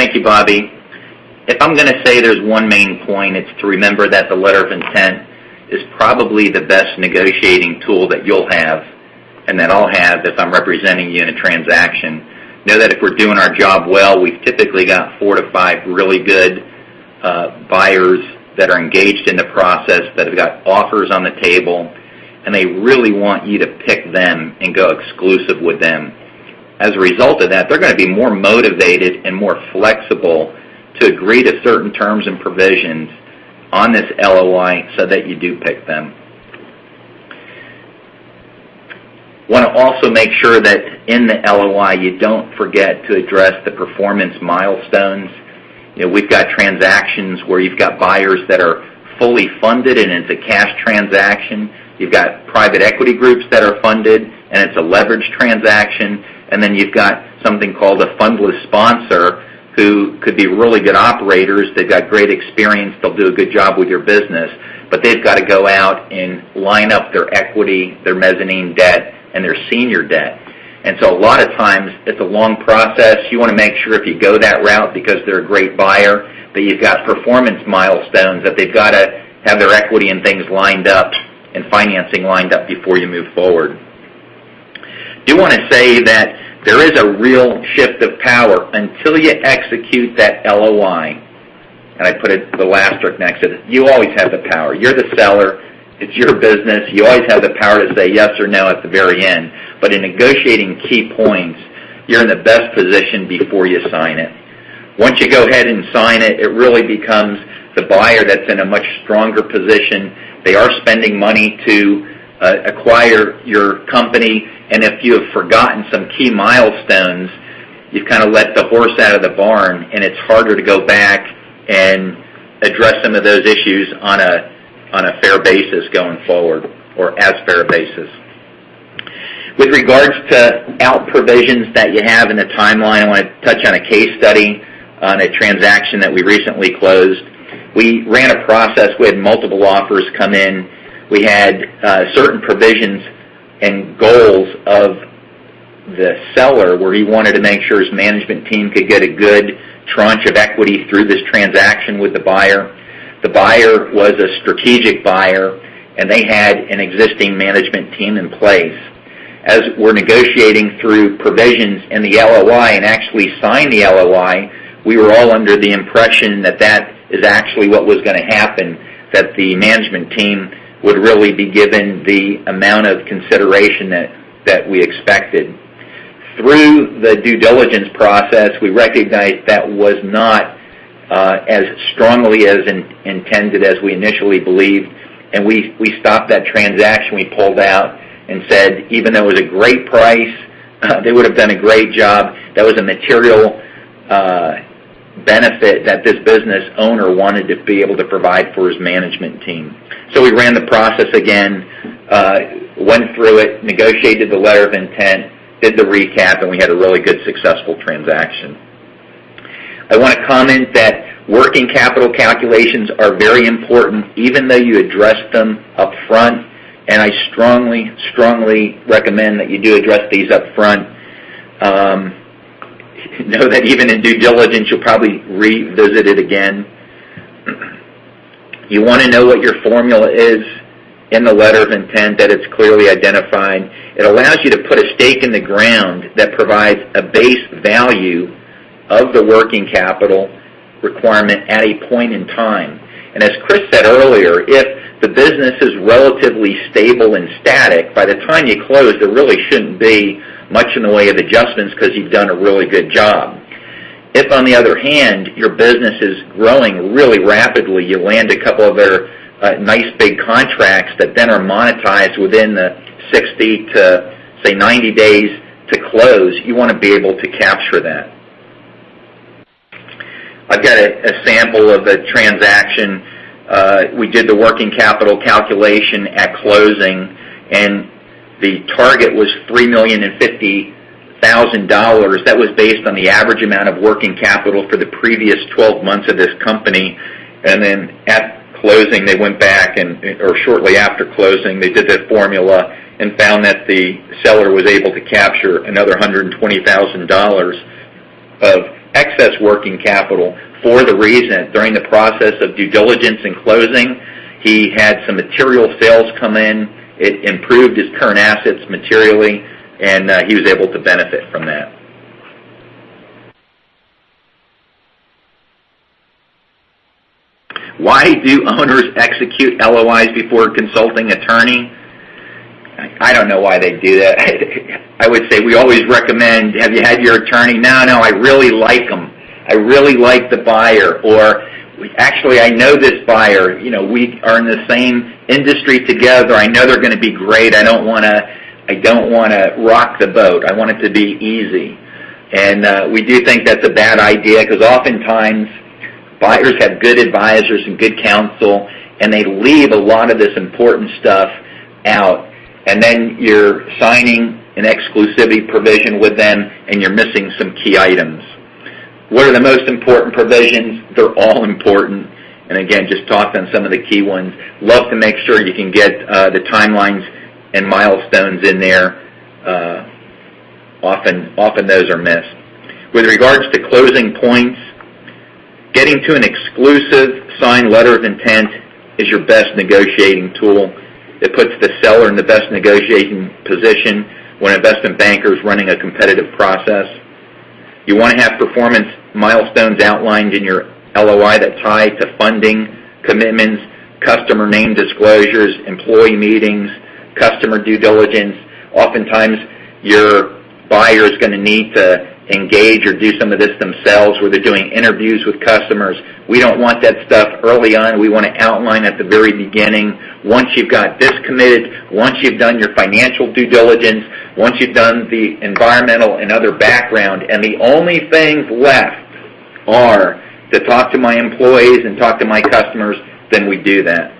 Thank you, Bobby. If I'm going to say there's one main point, it's to remember that the letter of intent is probably the best negotiating tool that you'll have and that I'll have if I'm representing you in a transaction. Know that if we're doing our job well, we've typically got 4 to 5 really good buyers that are engaged in the process, that have got offers on the table, and they really want you to pick them and go exclusive with them. As a result of that, they're going to be more motivated and more flexible to agree to certain terms and provisions on this LOI so that you do pick them. Want to also make sure that in the LOI you don't forget to address the performance milestones. You know, we've got transactions where you've got buyers that are fully funded and it's a cash transaction. You've got private equity groups that are funded and it's a leveraged transaction. And then you've got something called a fundless sponsor who could be really good operators. They've got great experience. They'll do a good job with your business. But they've got to go out and line up their equity, their mezzanine debt, and their senior debt. And so a lot of times it's a long process. You want to make sure if you go that route because they're a great buyer, that you've got performance milestones, that they've got to have their equity and things lined up and financing lined up before you move forward. Do want to say that there is a real shift of power until you execute that LOI. And I put a little asterisk next to it. You always have the power. You're the seller. It's your business. You always have the power to say yes or no at the very end. But in negotiating key points, you're in the best position before you sign it. Once you go ahead and sign it, it really becomes the buyer that's in a much stronger position. They are spending money to acquire your company, and if you have forgotten some key milestones, you've kind of let the horse out of the barn, and it's harder to go back and address some of those issues on a fair basis going forward, or as fair basis. With regards to out provisions that you have in the timeline, I want to touch on a case study on a transaction that we recently closed. We ran a process. We had multiple offers come in. We had certain provisions and goals of the seller where he wanted to make sure his management team could get a good tranche of equity through this transaction with the buyer. The buyer was a strategic buyer, and they had an existing management team in place. As we're negotiating through provisions in the LOI and actually signed the LOI, we were all under the impression that that is actually what was going to happen, that the management team would really be given the amount of consideration that we expected. Through the due diligence process, we recognized that was not as strongly as intended as we initially believed, and we stopped that transaction. We pulled out and said, even though it was a great price, they would have done a great job. That was a material benefit that this business owner wanted to be able to provide for his management team. So we ran the process again, went through it, negotiated the letter of intent, did the recap, and we had a really good, successful transaction. I want to comment that working capital calculations are very important, even though you address them up front, and I strongly, strongly recommend that you do address these up front. Know that even in due diligence, you'll probably revisit it again. You want to know what your formula is in the letter of intent, that it's clearly identified. It allows you to put a stake in the ground that provides a base value of the working capital requirement at a point in time. And as Chris said earlier, if the business is relatively stable and static, by the time you close, there really shouldn't be much in the way of adjustments because you've done a really good job. If, on the other hand, your business is growing really rapidly, you land a couple of other nice big contracts that then are monetized within the 60 to, say, 90 days to close, you want to be able to capture that. I've got a sample of a transaction. We did the working capital calculation at closing, and the target was $3,050,000. That was based on the average amount of working capital for the previous 12 months of this company. And then at closing, they went back, or shortly after closing, they did that formula and found that the seller was able to capture another $120,000 of excess working capital for the reason that during the process of due diligence and closing, he had some material sales come in. It improved his current assets materially, and he was able to benefit from that. Why do owners execute LOIs before consulting attorney? I don't know why they do that. I would say we always recommend, have you had your attorney? No, I really like them. I really like the buyer. Or, actually, I know this buyer. We are in the same industry together. I know they're going to be great. I don't want to rock the boat. I want it to be easy. And we do think that's a bad idea because oftentimes buyers have good advisors and good counsel, and they leave a lot of this important stuff out. And then you're signing an exclusivity provision with them, and you're missing some key items. What are the most important provisions? They're all important. And again, just talked on some of the key ones. Love to make sure you can get the timelines and milestones in there. Often those are missed. With regards to closing points, getting to an exclusive signed letter of intent is your best negotiating tool. It puts the seller in the best negotiating position when an investment banker is running a competitive process. You want to have performance milestones outlined in your LOI that tie to funding, commitments, customer name disclosures, employee meetings, customer due diligence. Oftentimes, your buyer is going to need to engage or do some of this themselves where they're doing interviews with customers. We don't want that stuff early on. We want to outline at the very beginning. Once you've got this committed, once you've done your financial due diligence, once you've done the environmental and other background, and the only things left are to talk to my employees and talk to my customers, then we do that.